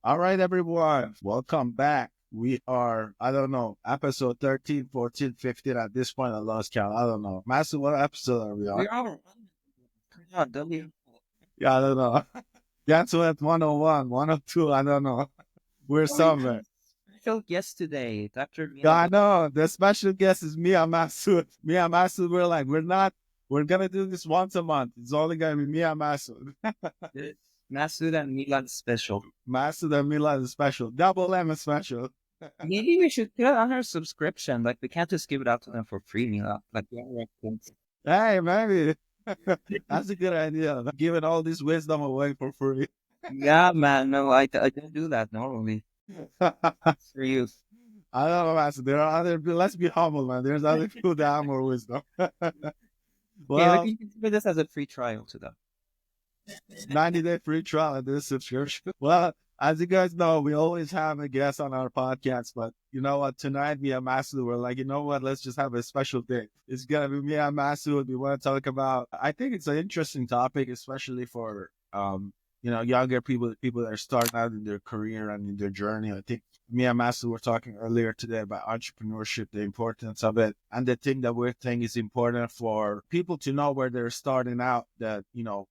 All right, everyone. Welcome back. We are, I don't know, episode 13, 14, 15. At this point. I lost count. I don't know. Master, what episode are we on? We are. Come on, W. Yeah, I don't know. Cancel at 101, 102. I don't know. We're Oh, we have somewhere. a special guest today, Dr. Yeah, Mila. I know. The special guest is Mia Masud. Mia Masud, we're going to do this once a month. It's only going to be Mia Masud. Masud and Milan special. Masud and Mila is special. Double M is special. Maybe we should put it on our subscription. Like, we can't just give it out to them for free, Mila. Like, Hey, maybe. That's a good idea. Giving all this wisdom away for free. yeah, man. No, I don't do that normally. I For you. don't know, Master. There are other, let's be humble, man. There's other people that have more wisdom. Yeah, we Well, can consider this as a free trial to them. 90-day free trial and this subscription. Well, as you guys know, we always have a guest on our podcast, but you know what? Tonight, me and Masood were like, you know what? Let's just have a special day. It's gonna be me and Masood. We want to talk about. I think it's an interesting topic, especially for younger people that are starting out in their career and in their journey. I think me and Masood were talking earlier today about entrepreneurship, the importance of it, and the thing that we think is important for people to know where they're starting out. That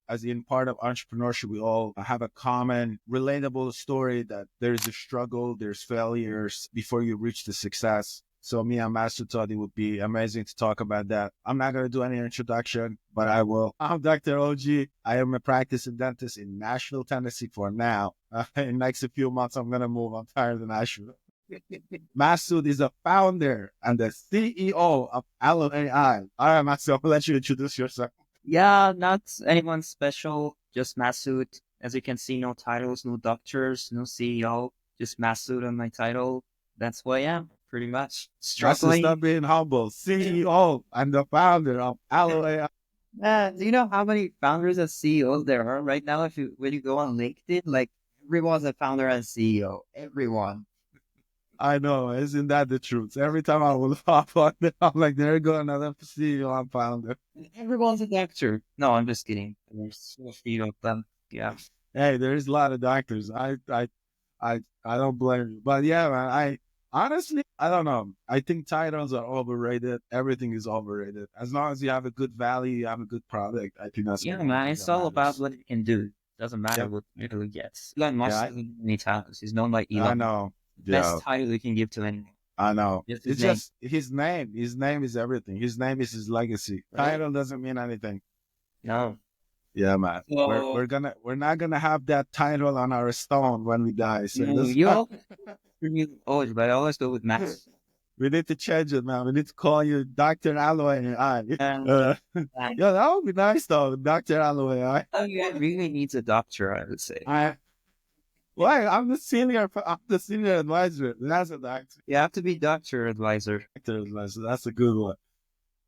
as in part of entrepreneurship, we all have a common, relatable story that there's a struggle, there's failures before you reach the success. So me and Master thought it would be amazing to talk about that. I'm not going to do any introduction, but I will. I'm Dr. OG. I am a practicing dentist in Nashville, Tennessee for now. In the next few months, I'm going to move. I'm tired of Nashville. Masood is a founder and the CEO of Allo AI. All right, Masood, I'll let you introduce yourself. Yeah, not anyone special. Just Masud. As you can see, no titles, no doctors, no CEO. Just Masud on my title. That's who I am, pretty much. Masood, Struggling. stop being humble. CEO and the founder of Allo AI. Do you know how many founders and CEOs there are right now? If you when you go on LinkedIn, like everyone's a founder and CEO. Everyone. I know, isn't that the truth? Every time I will hop on there, I'm like, there you go, another CEO and founder. Everyone's a doctor. No, I'm just kidding. There's so few of them. Yeah. Hey, there's a lot of doctors. I don't blame you. But yeah, man, I honestly, I don't know. I think titles are overrated. Everything is overrated. As long as you have a good value, you have a good product, I think that's the Yeah, only man. thing It's that all about matters. what it can do. Doesn't matter Yep. what it gets. Elon Yeah, Musk doesn't have any titles. He's known by I Elon. know. Best Yeah, title you can give to anyone. I know. Just his It's name. just his name. His name is everything. His name is his legacy. Right? Title doesn't mean anything. No. Yeah, man. We're So, we're not gonna have that title on our stone when we die. So no, this you all, you always, but I always go with Max. we need to change it, man. We need to call you Dr. Alloy and I. And Max. Yeah, that would be nice though, Dr. Alloy. Oh, yeah, really needs a doctor, I would say. I why I'm the senior advisor. That's a doctor. You have to be doctor advisor. That's a good one.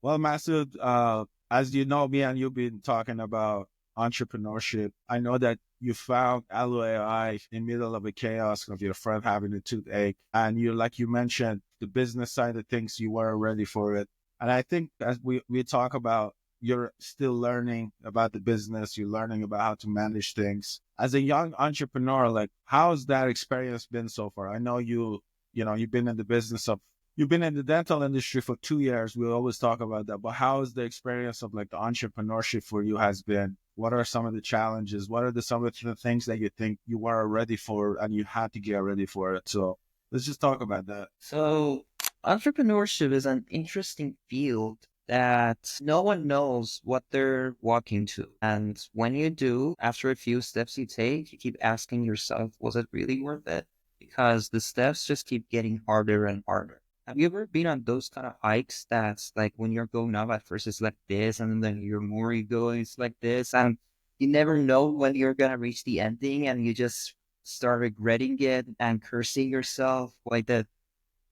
Well, Masood, as you know, me and you've been talking about entrepreneurship. I know that you found LOAI in the middle of a chaos of your friend having a toothache. And you, like you mentioned, the business side of things, you weren't ready for it. And I think as we talk about, you're still learning about the business, you're learning about how to manage things. As a young entrepreneur, like how's that experience been so far? I know you've been in the business of You've been in the dental industry for 2 years. We always talk about that, but how is the experience of like the entrepreneurship for you has been? What are some of the challenges? What are some of the things that you think you were ready for and you had to get ready for it? So let's just talk about that. So, entrepreneurship is an interesting field that no one knows what they're walking to. And when you do, after a few steps you take, you keep asking yourself, was it really worth it? Because the steps just keep getting harder and harder. Have you ever been on those kind of hikes that's like when you're going up at first it's like this, and then you're more you go, it's like this, and you never know when you're gonna reach the ending, and you just start regretting it and cursing yourself like the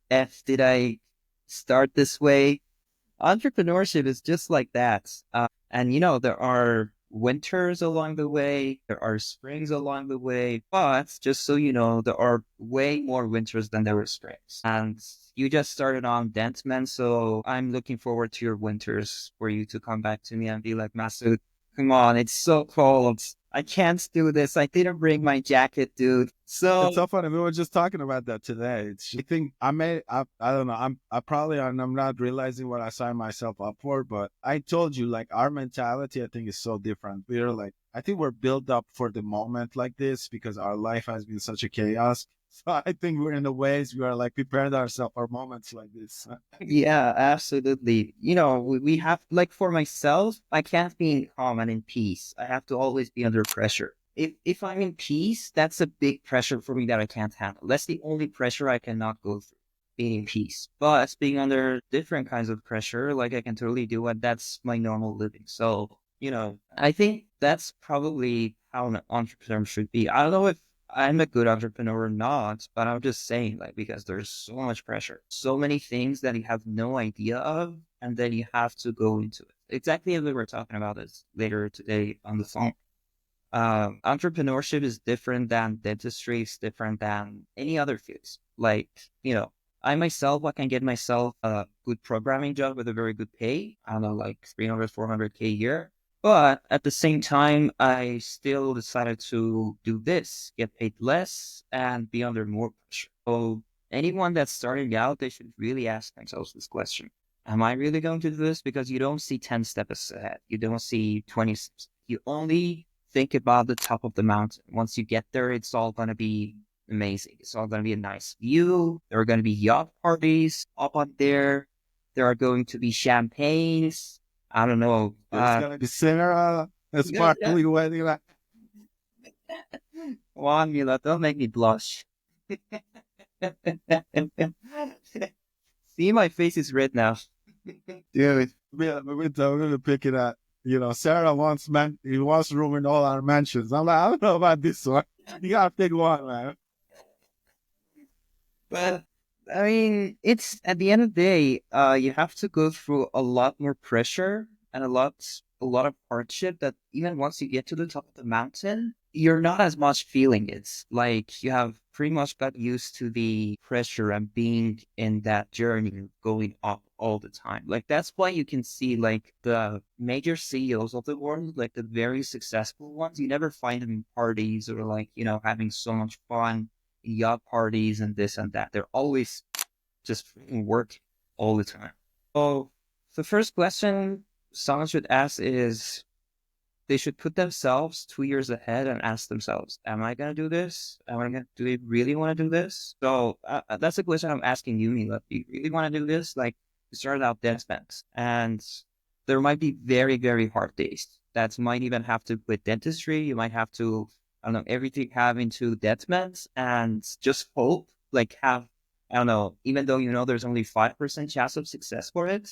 F did I start this way? Entrepreneurship is just like that. And there are winters along the way, there are springs along the way, but just so you know, there are way more winters than there were springs. And you just started on Dentman, so I'm looking forward to your winters for you to come back to me and be like, Masood, come on, it's so cold. I can't do this. I didn't bring my jacket, dude. It's So so funny. We were just talking about that today. I think I don't know. I probably, and I'm not realizing what I signed myself up for, but I told you, like, our mentality, I think, is so different. We're like, I think we're built up for the moment like this because our life has been such a chaos. So I think we're in the ways we are like prepared ourselves for moments like this. yeah, absolutely. We have, like, for myself, I can't be in calm and in peace. I have to always be under pressure. If I'm in peace, that's a big pressure for me that I can't handle. That's the only pressure I cannot go through, being in peace. But being under different kinds of pressure, like, I can totally do it. That's my normal living. So, I think that's probably how an entrepreneur should be. I don't know if I'm a good entrepreneur or not, but I'm just saying, like, because there's so much pressure, so many things that you have no idea of, and then you have to go into it. Exactly as we were talking about this later today on the phone. Entrepreneurship is different than dentistry, is different than any other fields. Like, I myself, I can get myself a good programming job with a very good pay. I don't know, like 300, 400K a year. But at the same time, I still decided to do this, get paid less and be under more pressure. So anyone that's starting out, they should really ask themselves this question. Am I really going to do this? Because you don't see 10 steps ahead. You don't see 20 steps. You only think about the top of the mountain. Once you get there, it's all going to be amazing. It's all going to be a nice view. There are going to be yacht parties up on there. There are going to be champagnes. I don't know. There's gonna be Sarah, a Yeah, yeah. sparkly wedding. Like, Juan, Mila, don't make me blush. See, my face is red now. dude, we're gonna pick it up. Sarah wants he wants room in all our mansions. I'm like, I don't know about this one. You gotta pick one, man. But I mean, it's at the end of the day, you have to go through a lot more pressure and a lot of hardship that even once you get to the top of the mountain, you're not as much feeling it. Like, you have pretty much got used to the pressure and being in that journey going up all the time. Like, that's why you can see, like, the major CEOs of the world, like the very successful ones, you never find them in parties or, like, having so much fun, yacht parties and this and that. They're always just working all the time. So the first question someone should ask is, they should put themselves 2 years ahead and ask themselves, am I going to do this? Do they really want to do this? So that's the question I'm asking you, Mila. Do you really want to do this? Like, you started out dead spends, and there might be very, very hard days. That might even have to quit dentistry. You might have to, I don't know, everything have into debt meds and just hope, like, I don't know, even though there's only 5% chance of success for it,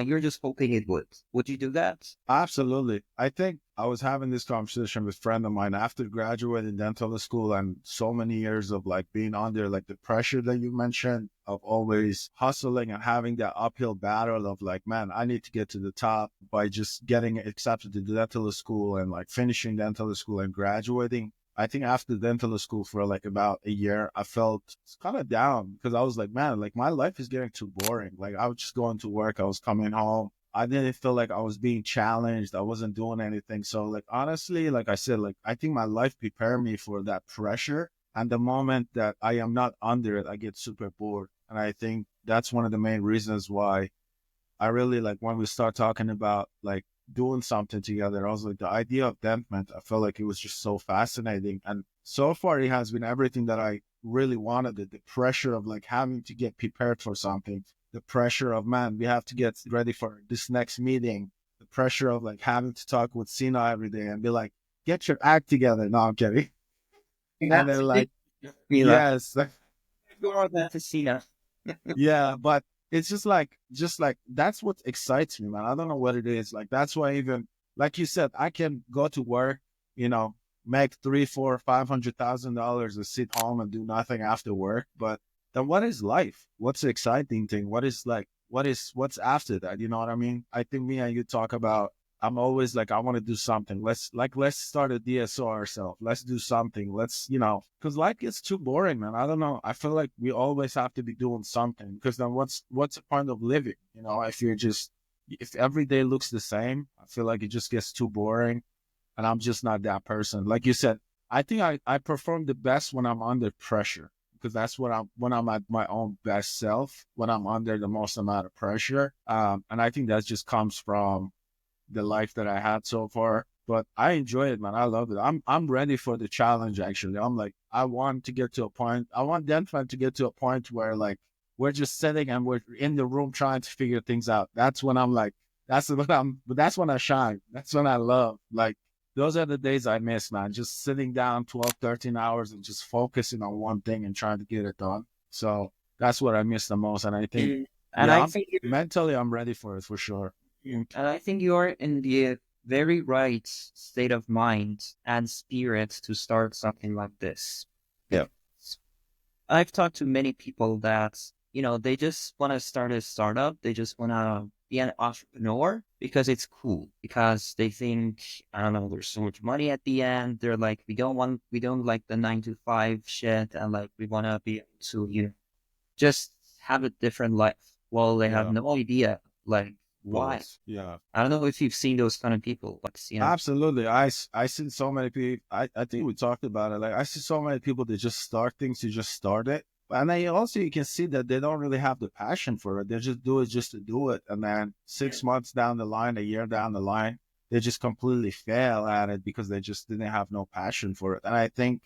you're just hoping it would. Would you do that? Absolutely. I think I was having this conversation with a friend of mine after graduating dental school and so many years of like being under like the pressure that you mentioned of always hustling and having that uphill battle of like, man, I need to get to the top by just getting accepted to dental school and like finishing dental school and graduating. I think after dental school for like about a year, I felt kind of down because I was like, man, like my life is getting too boring. Like I was just going to work, I was coming home. I didn't feel like I was being challenged. I wasn't doing anything. So like honestly, like I said, like I think my life prepared me for that pressure. And the moment that I am not under it, I get super bored. And I think that's one of the main reasons why I really like when we start talking about like doing something together. I was like, the idea of Dentment, I felt like it was just so fascinating. And so far, it has been everything that I really wanted. The pressure of like having to get prepared for something, the pressure of, man, we have to get ready for this next meeting, the pressure of like having to talk with Sina every day and be like, get your act together. No, I'm kidding. And That's then a big like, Mila. yes, Go on that to Cena. yeah, but it's just like that's what excites me, man. I don't know what it is. Like that's why even like you said, I can go to work, you know, make three, four, $500,000 and sit home and do nothing after work. But then what is life? What's the exciting thing? What is like what's after that? You know what I mean? I think me and you talk about I'm always like, I want to do something. Let's start a DSO ourselves. Let's do something. Because life gets too boring, man. I don't know. I feel like we always have to be doing something because then what's the point of living? If every day looks the same, I feel like it just gets too boring. and I'm just not that person. Like you said, I think I perform the best when I'm under pressure, because that's what I'm when I'm at my own best self, when I'm under the most amount of pressure. And I think that just comes from the life that I had so far. But I enjoy it, man. I love it. I'm ready for the challenge. Actually, I'm like, I want to get to a point. I want Denfan to get to a point where like we're just sitting and we're in the room trying to figure things out. That's when I'm like, that's when I'm. But that's when I shine. That's when I love. Like those are the days I miss, man. Just sitting down 12, 13 hours and just focusing on one thing and trying to get it done. So that's what I miss the most. And I think, Mm. And yeah, I I'm think mentally I'm ready for it for sure. And I think you're in the very right state of mind and spirit to start something like this. Yeah. I've talked to many people that, they just want to start a startup. They just want to be an entrepreneur because it's cool, because they think, I don't know, there's so much money at the end. They're like, we don't like the 9 to 5 shit. And like, we want to be able to, just have a different life. Well, they have Yeah. no idea, like, why. Both. Yeah. I don't know if you've seen those kind of people, like, Absolutely. I see so many people. I think we talked about it. Like I see so many people that just start things to just start it. And then also you can see that they don't really have the passion for it. They just do it just to do it. And then 6 months down the line, a year down the line, they just completely fail at it because they just didn't have no passion for it. And I think,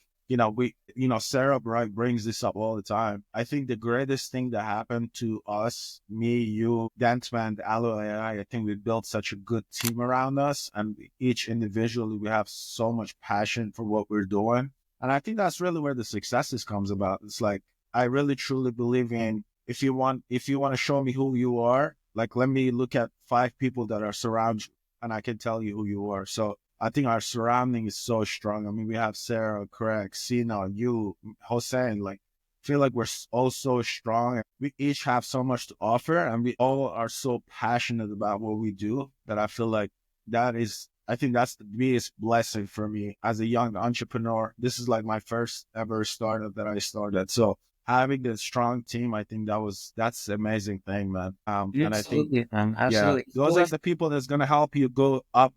Sarah Bright brings this up all the time. I think the greatest thing that happened to us, me, you, Dentman, Allo AI, I think we built such a good team around us, and each individually, we have so much passion for what we're doing. And I think that's really where the successes comes about. It's like, I really truly believe in, if you want to show me who you are, like, let me look at 5 people that are surround you and I can tell you who you are. So I think our surrounding is so strong. I mean, we have Sarah, Craig, Sina, you, Hossein. Like, feel like we're all so strong. We each have so much to offer, and we all are so passionate about what we do that I feel like I think that's the biggest blessing for me as a young entrepreneur. This is like my first ever startup that I started. So having a strong team, I think that's the amazing thing, man. And I think, absolutely, man, yeah, absolutely. It's those are always, the people that's gonna help you go up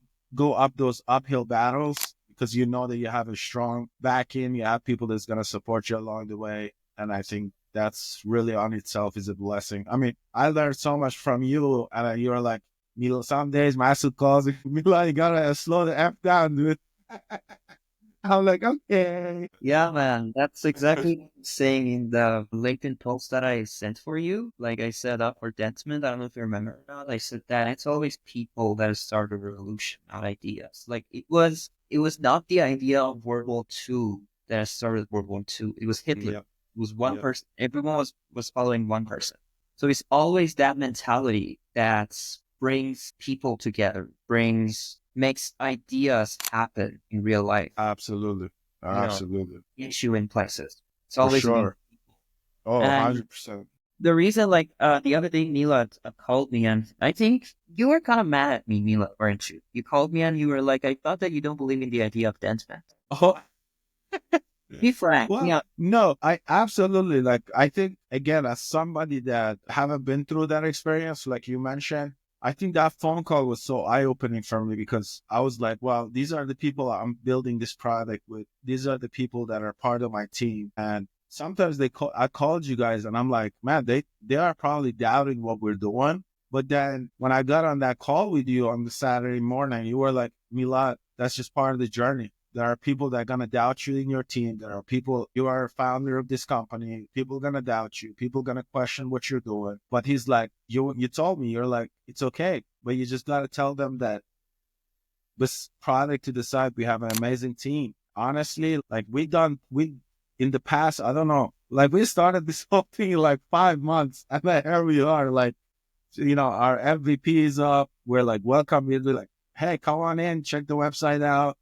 those uphill battles, because you know that you have a strong backing, you have people that's gonna support you along the way. And I think that's really on itself is a blessing. I mean, I learned so much from you, and you're like, Milo, some days Masu calls me, Milo, you gotta slow the F down, dude. I'm like, okay. yeah, man. That's exactly what I'm saying in the LinkedIn post that I sent for you. Like I set up for Dentman. I don't know if you remember or not. I said that it's always people that start a revolution, not ideas. Like it was not the idea of World War II that started World War II. It was Hitler. Yeah, It was one yeah, person. Everyone was following one person. So it's always that mentality that brings people together, makes ideas happen in real life. absolutely. You know, Absolutely. issue in places. It's For always about sure. Oh, and 100%. the reason, like, the other day, Mila called me, and I think you were kind of mad at me, Mila, weren't you? You called me and you were like, I thought that you don't believe in the idea of dance band. Oh, Be frank. well, Yeah. no, I absolutely, like, I think, again, as somebody that haven't been through that experience, like you mentioned, I think that phone call was so eye opening for me, because I was like, well, these are the people I'm building this product with. These are the people that are part of my team. And sometimes I called you guys and I'm like, man, they are probably doubting what we're doing. But then when I got on that call with you on the Saturday morning, you were like, Milad, that's just part of the journey. There are people that are going to doubt you in your team. There are people, you are a founder of this company. People are going to doubt you. People are going to question what you're doing. But he's like, you told me, you're like, it's okay. But you just got to tell them that this product to decide, we have an amazing team. Honestly, like in the past, I don't know, like we started this whole thing in like 5 months, and then here we are, like, our MVP is up. We're like, welcome. We're like, hey, come on in, check the website out.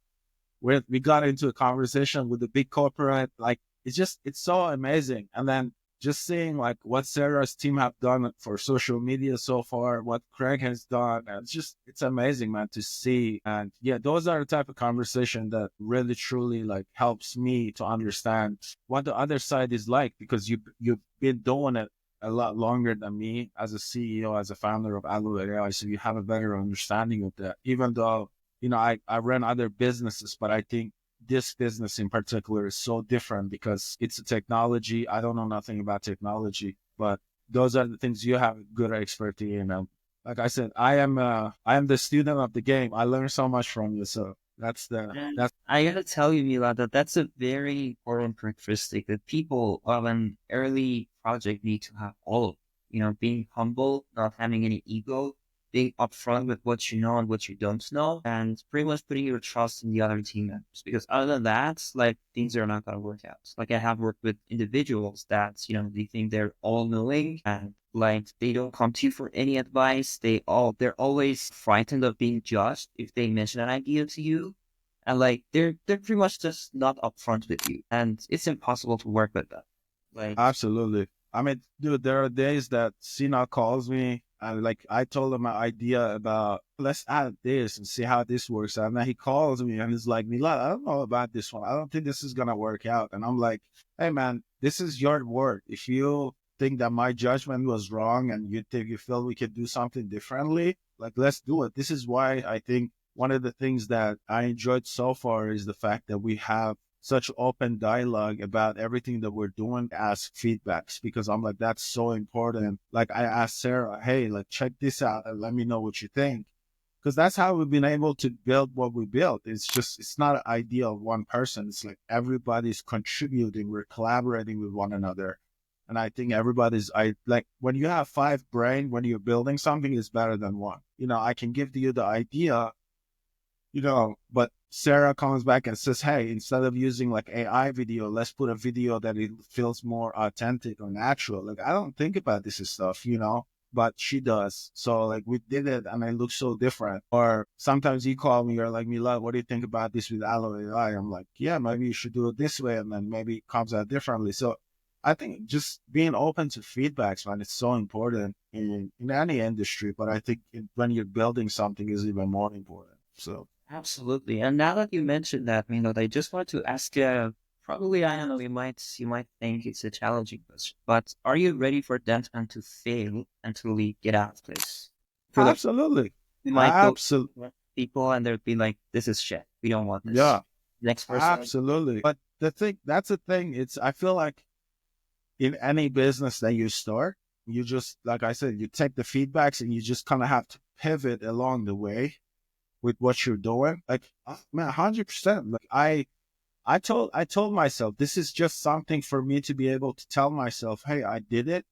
We got into a conversation with the big corporate. Like, it's so amazing. And then just seeing like what Sarah's team have done for social media so far, what Craig has done, and it's amazing, man, to see. And yeah, those are the type of conversation that really truly like helps me to understand what the other side is like, because you've been doing it a lot longer than me as a CEO, as a founder of Allo AI, so you have a better understanding of that. Even though I run other businesses, but I think this business in particular is so different because it's a technology. I don't know nothing about technology, but those are the things you have good expertise in. Like I said, I am the student of the game. I learned so much from you. So And that's I gotta tell you, Mila, that that's a very important characteristic that people of an early project need to have all of. Being humble, not having any ego, being upfront with what you know and what you don't know, and pretty much putting your trust in the other team members. Because other than that, like things are not gonna work out. Like I have worked with individuals that, they think they're all knowing and like they don't come to you for any advice. They're always frightened of being judged if they mention an idea to you, and like they're pretty much just not upfront with you, and it's impossible to work with them. Like, absolutely. I mean, dude, there are days that Sina calls me and like I told him my idea about let's add this and see how this works out. And then he calls me and he's like, Milad, I don't know about this one. I don't think this is gonna work out. And I'm like, hey man, this is your word. If you think that my judgment was wrong and you feel we could do something differently, like let's do it. This is why I think one of the things that I enjoyed so far is the fact that we have such open dialogue about everything that we're doing, ask feedbacks because I'm like, that's so important. Like I asked Sarah, hey, like check this out and let me know what you think. Because that's how we've been able to build what we built. It's not an idea of one person. It's like everybody's contributing. We're collaborating with one another. And I think I like when you have five brain, when you're building something, it's better than one. I can give you the idea, but Sarah comes back and says, hey, instead of using like AI video, let's put a video that it feels more authentic or natural. Like, I don't think about this stuff, but she does. So like we did it and it looks so different. Or sometimes you call me, you're like, Mila, what do you think about this with Aloe AI? I'm like, yeah, maybe you should do it this way. And then maybe it comes out differently. So I think just being open to feedbacks, man, it's so important in any industry. But I think when you're building something is even more important. So. absolutely. And now that you mentioned that, I just want to ask you, probably, I don't know, you might think it's a challenging question, but are you ready for that and to fail until we get out of this? For the Absolutely. We might go Absolutely. to people and they'll be like, this is shit. We don't want this. Yeah, Next person. absolutely. But that's the thing. I feel like in any business that you start, you just, like I said, you take the feedbacks and you just kind of have to pivot along the way with what you're doing. Like, man, 100%. Like I told myself, this is just something for me to be able to tell myself, hey, I did it.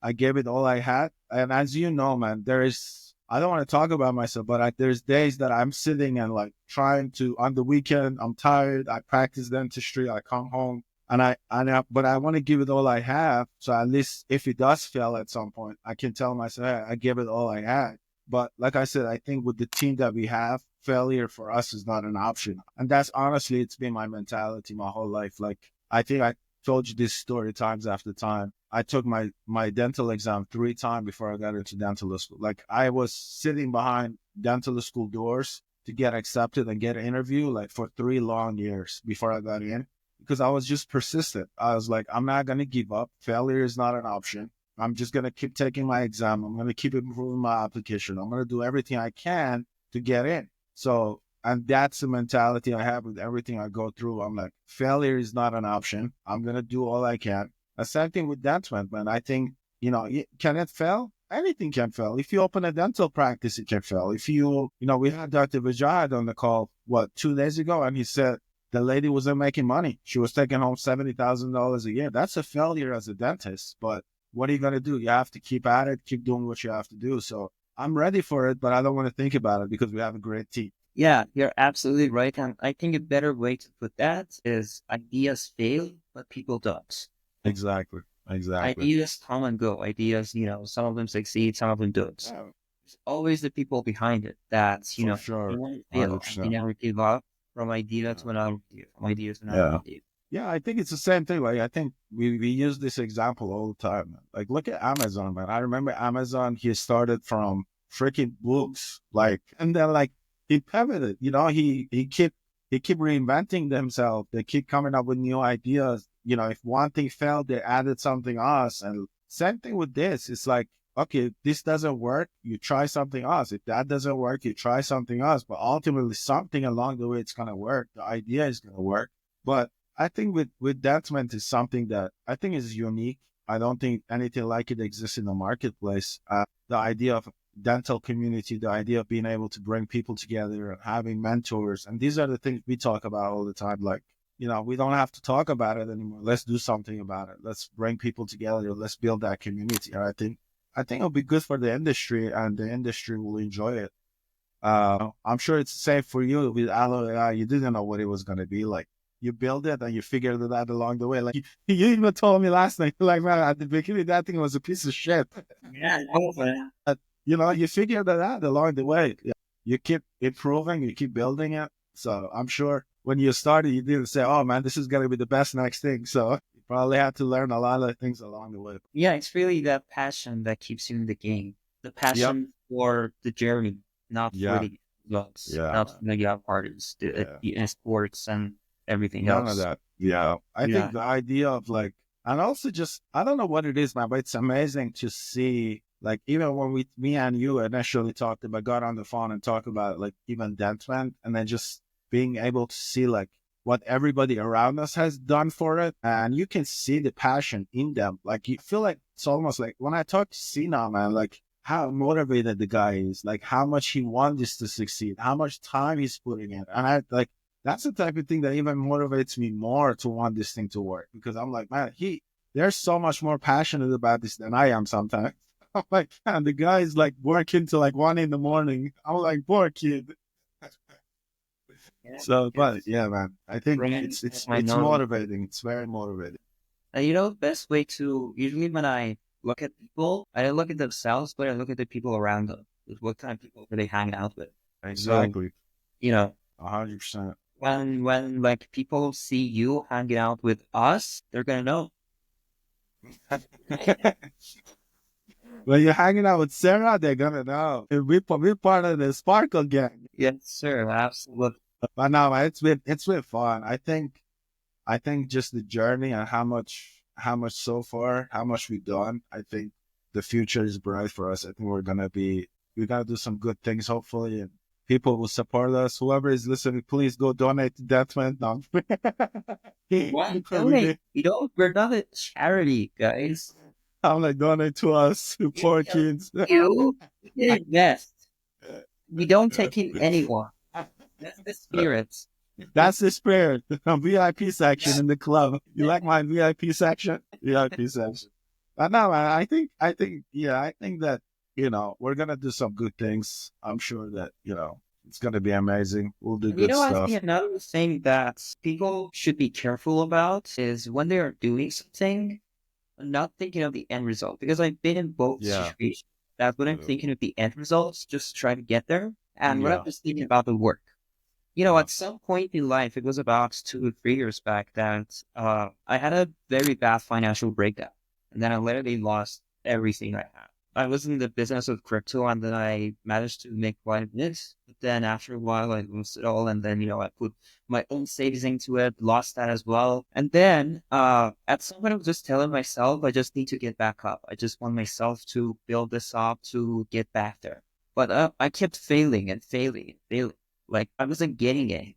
I gave it all I had. And as you know, man, I don't want to talk about myself, but there's days that I'm sitting and like trying to, on the weekend, I'm tired. I practice dentistry. I come home but I want to give it all I have. So at least if it does fail at some point, I can tell myself, hey, I gave it all I had. But like I said, I think with the team that we have, failure for us is not an option. And that's honestly, it's been my mentality my whole life. Like, I think I told you this story times after time. I took my dental exam 3 times before I got into dental school. Like, I was sitting behind dental school doors to get accepted and get an interview like for 3 long years before I got in because I was just persistent. I was like, I'm not going to give up. Failure is not an option. I'm just going to keep taking my exam. I'm going to keep improving my application. I'm going to do everything I can to get in. So, and that's the mentality I have with everything I go through. I'm like, failure is not an option. I'm going to do all I can. The same thing with dental, man. I think, can it fail? Anything can fail. If you open a dental practice, it can fail. We had Dr. Vijay on the call, 2 days ago, and he said the lady wasn't making money. She was taking home $70,000 a year. That's a failure as a dentist. But what are you going to do? You have to keep at it, keep doing what you have to do. So I'm ready for it, but I don't want to think about it because we have a great team. Yeah, you're absolutely right. And I think a better way to put that is ideas fail, but people don't. Exactly. Exactly. Ideas come and go. Ideas, some of them succeed, some of them don't. Yeah, It's always the people behind it that, for they sure. won't fail and they 100%. never give up from idea Yeah. to another idea, from idea to another Yeah. idea. Yeah, I think it's the same thing. Like, I think we use this example all the time. Like, look at Amazon, man. I remember Amazon, he started from freaking books, like, and then like he pivoted, he keep reinventing themselves. They keep coming up with new ideas. If one thing failed, they added something else. And same thing with this. It's like okay, this doesn't work, you try something else. If that doesn't work, you try something else. But ultimately, something along the way, it's going to work. The idea is going to work. But I think with Dentment is something that I think is unique. I don't think anything like it exists in the marketplace. The idea of dental community, the idea of being able to bring people together and having mentors. And these are the things we talk about all the time. Like, we don't have to talk about it anymore. Let's do something about it. Let's bring people together. Let's build that community. And I think it'll be good for the industry, and the industry will enjoy it. I'm sure it's the same for you with Allo AI. You didn't know what it was going to be like. You build it and you figured it out along the way. Like you even told me last night, like, man, at the beginning, that thing was a piece of shit. Yeah, over. But, you figured it out along the way. Yeah. You keep improving, you keep building it. So I'm sure when you started, you didn't say, oh man, this is going to be the best next thing. So you probably had to learn a lot of things along the way. Yeah, it's really that passion that keeps you in the game. The Yep. passion for the journey, not for Yeah. the results, Yeah, not man. for the parties, Yeah. the sports and everything None of else. that. Yeah. I Yeah. think the idea of like, and also just, I don't know what it is, man, but it's amazing to see, like, even when me and you initially talked about, got on the phone and talked about, like, even Dentman, and then just being able to see, like, what everybody around us has done for it. And you can see the passion in them. Like, you feel like it's almost like when I talk to Sina, man, like, how motivated the guy is, like, how much he wants this to succeed, how much time he's putting in. And I like, that's the type of thing that even motivates me more to want this thing to work, because I'm like, man, they're so much more passionate about this than I am sometimes. I'm like, man, the guy's like working till like 1 a.m. I'm like, poor kid. Yeah. So, but Yes. yeah, man, I think Bring it's my it's nose. motivating. It's very motivating. And the best way to usually when I look at people, I don't look at themselves, but I look at the people around them. What kind of people are they hanging out with? So, Exactly. you know, 100%. when like people see you hanging out with us, they're gonna know. When you're hanging out with Sarah, they're gonna know. We're part of the Sparkle gang. Yes, sir. Absolutely. But no, it's been fun. I think just the journey and how much so far, how much we've done. I think the future is bright for us. I think we're gonna do some good things, hopefully, and people will support us. Whoever is listening, please go donate to Deathman. No. Why We donate? need- We're not a charity, guys. I'm like, donate to us, to poor You, kids. you invest. We don't take in anyone. That's the spirit. That's the spirit. VIP section in the club. You like my VIP section? VIP section. But no, man, I think that, we're going to do some good things. I'm sure that, it's going to be amazing. We'll do And good I think stuff. another thing that people should be careful about is when they are doing something, not thinking of the end result. Because I've been in both Yeah. situations. That when I'm Yeah. thinking of the end results, just try to get there. And when I'm Yeah. just thinking about the work. Uh, At some point in life, it was about 2 or 3 years back that I had a very bad financial breakdown. And then I literally lost everything I had. I was in the business of crypto and then I managed to make quite a bit. But then after a while, I lost it all. And then, I put my own savings into it, lost that as well. And then at some point, I was just telling myself, I just need to get back up. I just want myself to build this up to get back there. But I kept failing and failing and failing. Like I wasn't getting it.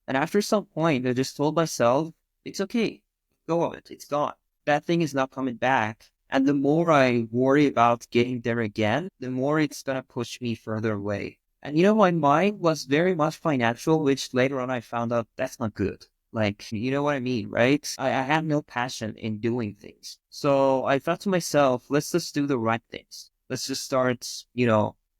And after some point, I just told myself, it's okay. Go of it. It's gone. That thing is not coming back. And the more I worry about getting there again, the more it's going to push me further away. And my mind was very much financial, which later on I found out that's not good. Like, you know what I mean, right? I have no passion in doing things. So I thought to myself, let's just do the right things. Let's just start,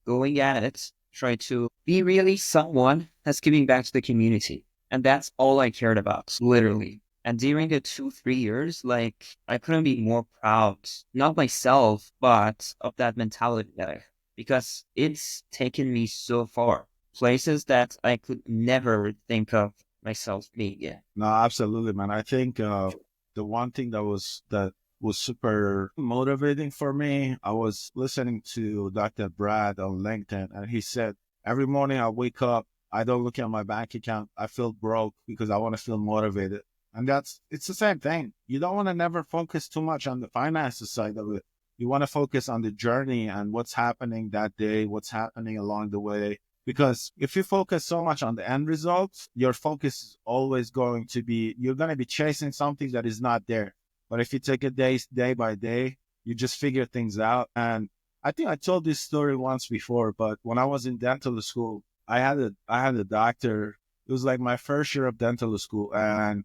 going at it, try to be really someone that's giving back to the community. And that's all I cared about, literally. And during the 2, 3 years, like, I couldn't be more proud, not myself, but of that mentality that I have. Because it's taken me so far, places that I could never think of myself being in. no, absolutely, man. I think the one thing that was super motivating for me, I was listening to Dr. Brad on LinkedIn, and he said, every morning I wake up, I don't look at my bank account. I feel broke because I want to feel motivated. And it's the same thing. You don't want to never focus too much on the finances side of it. You want to focus on the journey and what's happening that day, what's happening along the way. Because if you focus so much on the end results, your focus is always going to be, you're going to be chasing something that is not there. But if you take it day by day, you just figure things out. And I think I told this story once before, but when I was in dental school, I had a doctor. It was like my first year of dental school, and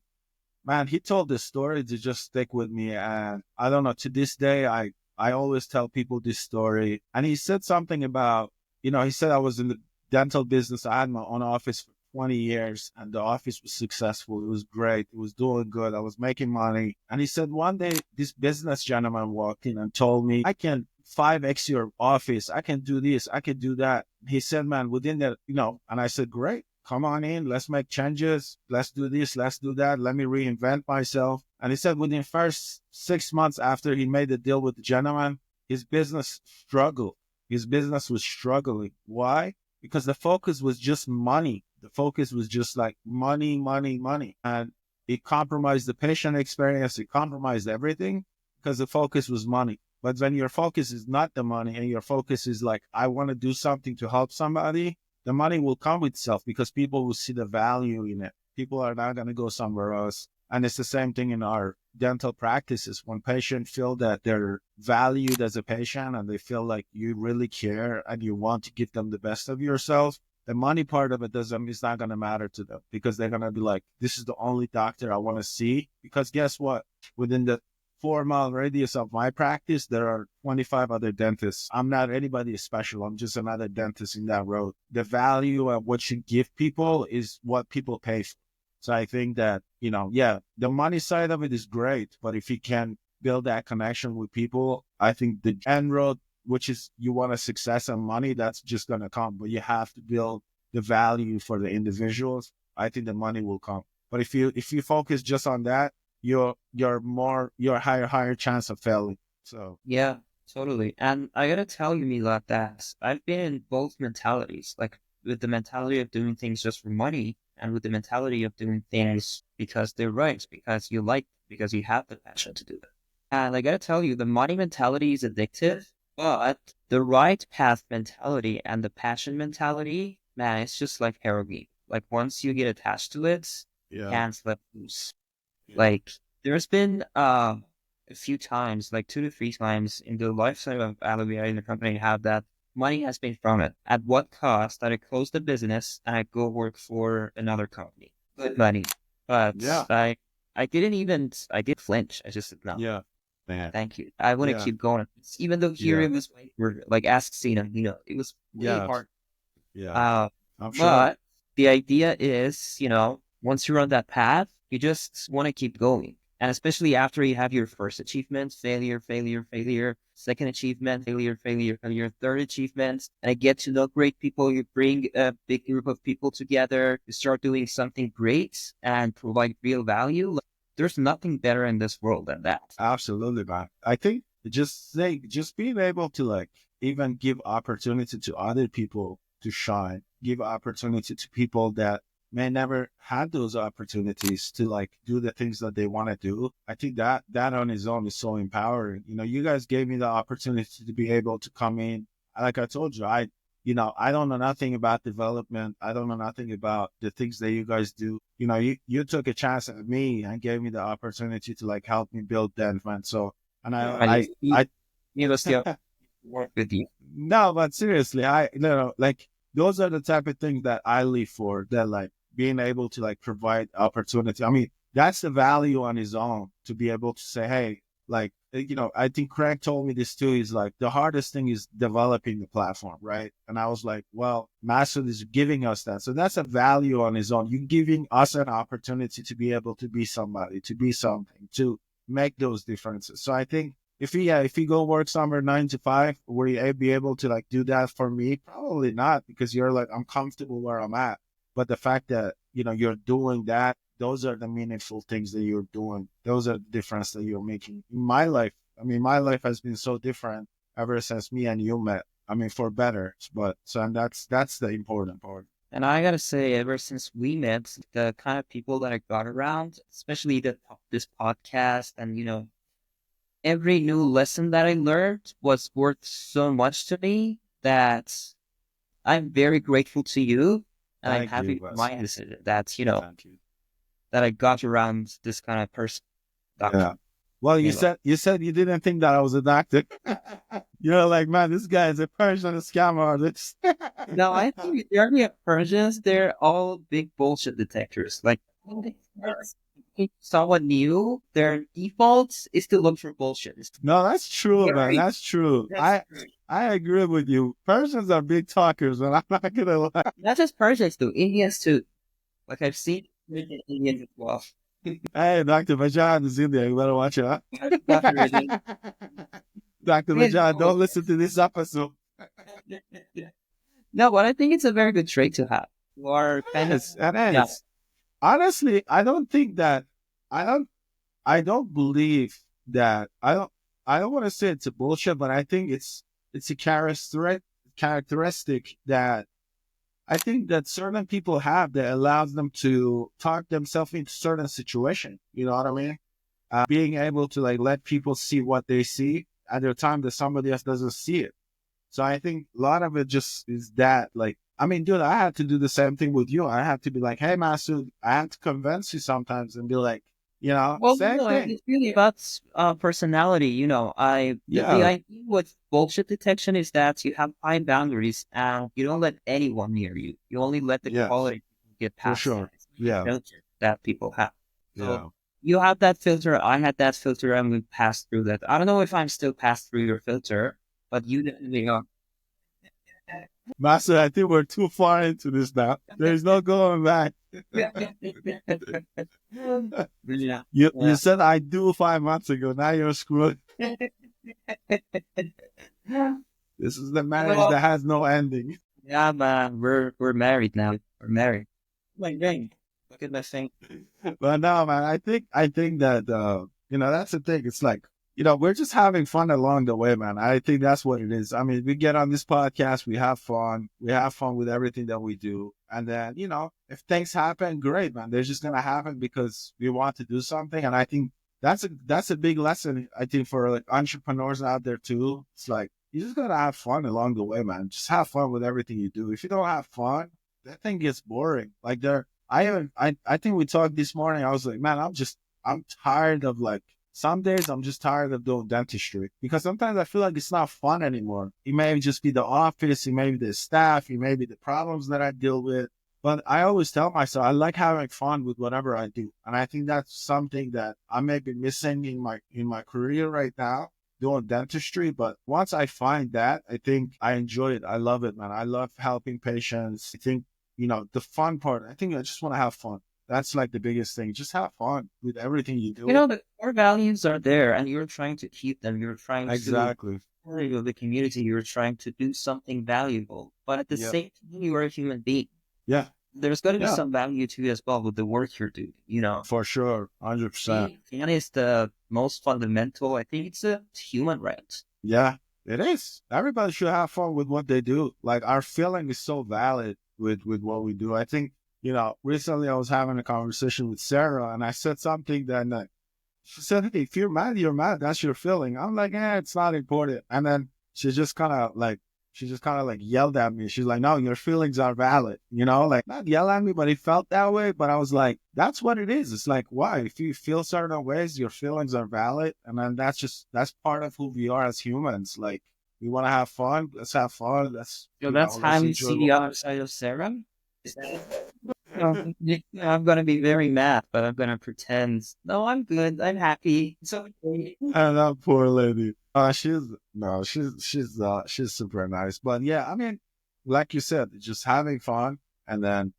man, he told this story to just stick with me. And I don't know, to this day, I always tell people this story. And he said something about, he said I was in the dental business. I had my own office for 20 years and the office was successful. It was great. It was doing good. I was making money. And he said one day this business gentleman walked in and told me, I can 5X your office. I can do this. I can do that. He said, man, within that, and I said, great, come on in. Let's make changes. Let's do this. Let's do that. Let me reinvent myself. And he said within first 6 months after he made the deal with the gentleman, his business struggled. His business was struggling. Why? Because the focus was just money. The focus was just like money, money, money. And it compromised the patient experience. It compromised everything because the focus was money. But when your focus is not the money and your focus is like, I want to do something to help somebody, the money will come with itself because people will see the value in it. People are not going to go somewhere else. And it's the same thing in our dental practices. When patients feel that they're valued as a patient and they feel like you really care and you want to give them the best of yourself, the money part of it is not going to matter to them because they're going to be like, this is the only doctor I want to see. Because guess what? Within the 4 mile radius of my practice, there are 25 other dentists. I'm not anybody special. I'm just another dentist in that road. The value of what you give people is what people pay for. So I think that, yeah, the money side of it is great, but if you can build that connection with people, I think the end road, which is you want a success and money, that's just going to come, but you have to build the value for the individuals. I think the money will come. But if you focus just on that, you're higher chance of failing. So Yeah, totally. And I gotta tell you, Mila, that I've been in both mentalities, like with the mentality of doing things just for money and with the mentality of doing things because they're right, because you have the passion to do it. And I gotta tell you, the money mentality is addictive, but the right path mentality and the passion mentality, man, it's just like heroin. Like once you get attached to it, you yeah, can't let loose. yeah, Like there's been a few times, like 2 to 3 times in the lifetime of Alivia in the company, have that money has been from it. At what cost that I close the business and I go work for another company? Good money. But yeah, I didn't flinch. I just said no. yeah, man, Thank you. I want to yeah, keep going. Even though here yeah, it was like ask Cena, it was way yeah, hard. yeah. Uh, I'm sure. but the idea is, once you're on that path, you just want to keep going. And especially after you have your first achievement, failure, failure, failure, second achievement, failure, failure, failure, third achievement, and I get to know great people. You bring a big group of people together, you start doing something great and provide real value. Like, there's nothing better in this world than that. Absolutely, man. I think just being able to like even give opportunity to other people to shine, give opportunity to people that may never had those opportunities to like do the things that they want to do. I think that on its own is so empowering. You guys gave me the opportunity to be able to come in. Like I told you, I don't know nothing about development. I don't know nothing about the things that you guys do. You took a chance at me and gave me the opportunity to like help me build that, man. So, and And you know, still work with you. no, but seriously, like those are the type of things that I live for, that like being able to like provide opportunity. I mean, that's the value on his own to be able to say, hey, like, I think Craig told me this too. Is like the hardest thing is developing the platform, right? And I was like, well, Master is giving us that. So that's a value on his own. You're giving us an opportunity to be able to be somebody, to be something, to make those differences. So I think if you go work somewhere 9 to 5, will you be able to like do that for me? Probably not, because you're like, I'm comfortable where I'm at. But the fact that, you're doing that, those are the meaningful things that you're doing. Those are the difference that you're making in my life. I mean, my life has been so different ever since me and you met. I mean, for better, but so, and that's the important part. And I gotta say, ever since we met, the kind of people that I got around, especially this podcast, and every new lesson that I learned was worth so much to me that I'm very grateful to you, and I'm Thank you, happy for Wes. my decision that, Thank you. that I got around this kind of person, doctor. Yeah. Well, you You know. said you didn't think that I was a doctor. You're like, man, this guy is a Persian scam artist. No, I think the army of Persians, they're all big bullshit detectors. Like, if someone new, their default is to look for bullshit. No, that's true, man. Very, That's true. that's true. I agree with you. Persians are big talkers, and I'm not gonna lie. Not just Persians too, Indians too. Like I've seen Indians as well. Hey, Dr. Vajan is in there. You better watch out. Dr. Ridden. Dr. Vajan, don't listen to this episode. No, but I think it's a very good trait to have. You are kind of, Yes, and yeah. it's honestly, I don't think that I don't I don't believe that I don't want to say it's a bullshit, but I think it's a characteristic that I think that certain people have that allows them to talk themselves into certain situation. You know what I mean? Being able to like let people see what they see at a time that somebody else doesn't see it. So I think a lot of it just is that like, I mean, dude, I had to do the same thing with you. I had to be like, hey, Master, I had to convince you sometimes and be like, Well, same thing. it's really about personality. The Yeah, idea with bullshit detection is that you have high boundaries and you don't let anyone near you. You only let the yes, quality get for past that. sure. It's like a Yeah, filter that people have. So yeah. you have that filter. I had that filter, and we passed through that. I don't know if I'm still passed through your filter, but you definitely are. Master, I think we're too far into this now. There's no going back. Yeah. You said I do 5 months ago. Now you're screwed. This is the marriage Well, that has no ending. yeah, man, we're married now. We're married. My ring. Look at my thing. But no, man, I think that that's the thing. It's like, we're just having fun along the way, man. I think that's what it is. I mean, we get on this podcast, we have fun. We have fun with everything that we do. And then, if things happen, great, man. They're just gonna happen because we want to do something. And I think that's a big lesson, I think, for like entrepreneurs out there too. It's like you just gotta have fun along the way, man. Just have fun with everything you do. If you don't have fun, that thing gets boring. Like I think we talked this morning. I was like, man, I'm tired of like some days I'm just tired of doing dentistry because sometimes I feel like it's not fun anymore. It may just be the office, it may be the staff, it may be the problems that I deal with. But I always tell myself I like having fun with whatever I do. And I think that's something that I may be missing in my career right now, doing dentistry. But once I find that, I think I enjoy it. I love it, man. I love helping patients. I think the fun part, I think I just want to have fun. That's like the biggest thing. Just have fun with everything you do. The core values are there, and you're trying to keep them. You're trying to Exactly. the community. You're trying to do something valuable, but at the Yeah. same time, you are a human being. Yeah. There's got to be Yeah. some value to you as well with the work you're doing. For sure. 100%. Fun is the most fundamental. I think it's a human right. Yeah, it is. Everybody should have fun with what they do. Like our feeling is so valid with what we do. I think, recently I was having a conversation with Sarah and I said something that she said, hey, if you're mad, you're mad. That's your feeling. I'm like, it's not important. And then she just kind of like yelled at me. She's like, no, your feelings are valid. Like not yell at me, but it felt that way. But I was like, that's what it is. It's like, why? If you feel certain ways, your feelings are valid. And then that's part of who we are as humans. Like we want to have fun. Let's have fun. That's how Let's you enjoy see the other side of Sarah. Is that I'm gonna be very mad, but I'm gonna pretend. No, I'm good. I'm happy. It's okay. And that poor lady. She's super nice. But yeah, I mean, like you said, just having fun and then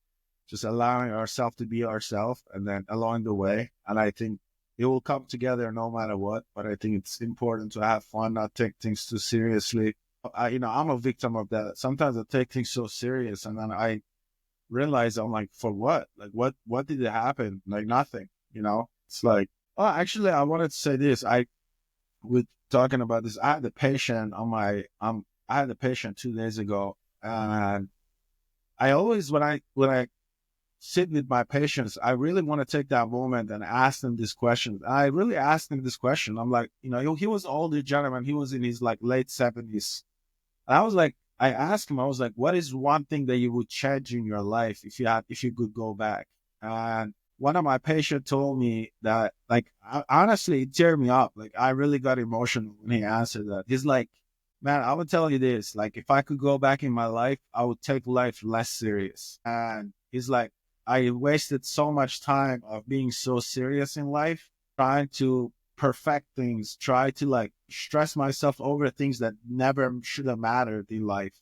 just allowing ourselves to be ourselves and then along the way. And I think it will come together no matter what. But I think it's important to have fun, not take things too seriously. I'm a victim of that. Sometimes I take things so serious and then I realize I'm like, for what? Like what did it happen? Like nothing, It's like, oh, actually I wanted to say this. With talking about this, I had a patient I had a patient 2 days ago, and I always when I sit with my patients, I really want to take that moment and ask them this question. I really asked him this question. I'm like, he was an older gentleman. He was in his like late 70s. And I was like, I asked him, I was like, what is one thing that you would change in your life if you could go back? And one of my patients told me that, like, honestly, it teared me up. Like, I really got emotional when he answered that. He's like, man, I would tell you this, like, if I could go back in my life, I would take life less serious. And he's like, I wasted so much time of being so serious in life, trying to perfect things, try to like stress myself over things that never should have mattered in life.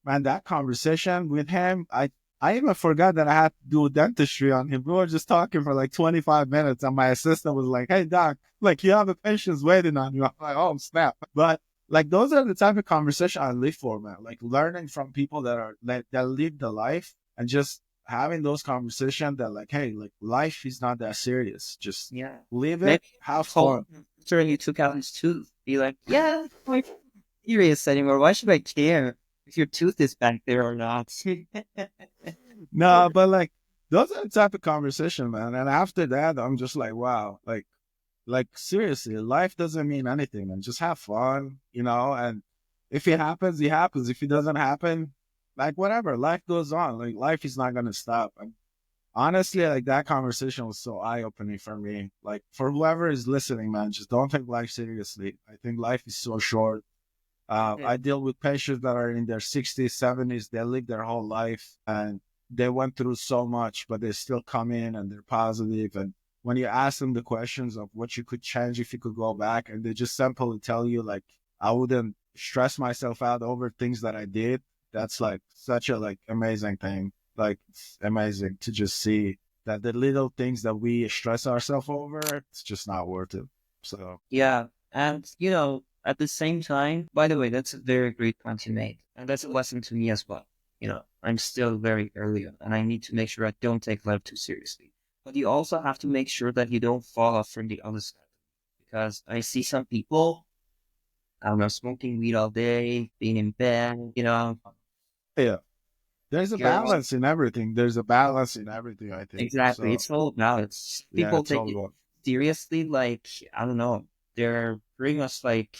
Man, that conversation with him, I even forgot that I had to do dentistry on him. We were just talking for like 25 minutes, and my assistant was like, "Hey, doc, like you have a patient waiting on you." I'm like, "Oh, snap!" But like those are the type of conversation I live for, man. Like learning from people that live the life and just having those conversations that like, hey, like life is not that serious. Just Yeah. live it, Maybe have told fun. after you took out his tooth, be like, yeah, I'm not serious anymore. Why should I care if your tooth is back there or not? No, but like those are the type of conversation, man. And after that, I'm just like, wow, like seriously, life doesn't mean anything, and just have fun, and if it happens, it happens. If it doesn't happen, like whatever, life goes on. Like life is not gonna stop. And honestly, like that conversation was so eye-opening for me. Like for whoever is listening, man, just don't take life seriously. I think life is so short. Yeah. I deal with patients that are in their 60s, 70s. They live their whole life and they went through so much, but they still come in and they're positive. And when you ask them the questions of what you could change if you could go back, and they just simply tell you, like, I wouldn't stress myself out over things that I did. That's like such a like amazing thing. Like it's amazing to just see that the little things that we stress ourselves over, it's just not worth it. So Yeah. And, at the same time, by the way, that's a very great point you made. And that's a lesson to me as well. I'm still very early on, and I need to make sure I don't take life too seriously. But you also have to make sure that you don't fall off from the other side. Because I see some people, I don't know, smoking weed all day, being in bed, yeah. There's a girls. balance in everything. There's a balance in everything, I think. Exactly. So It's all about it. yeah, People it's take all it about seriously, like, I don't know, they're pretty much like,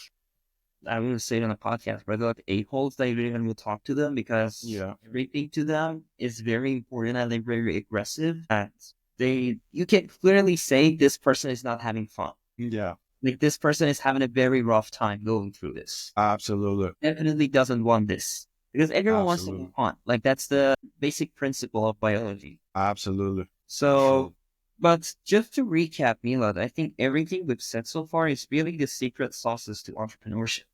I'm going to say it on a podcast, but they're like a-holes that you really going to talk to them because yeah, everything to them is very important and they're very aggressive. And you can clearly say this person is not having fun. yeah, Like this person is having a very rough time going through this. absolutely, Definitely doesn't want this because everyone wants to move absolutely, on. Like that's the basic principle of biology. absolutely, for sure. So, but just to recap, Milad, I think everything we've said so far is really the secret sauces to entrepreneurship.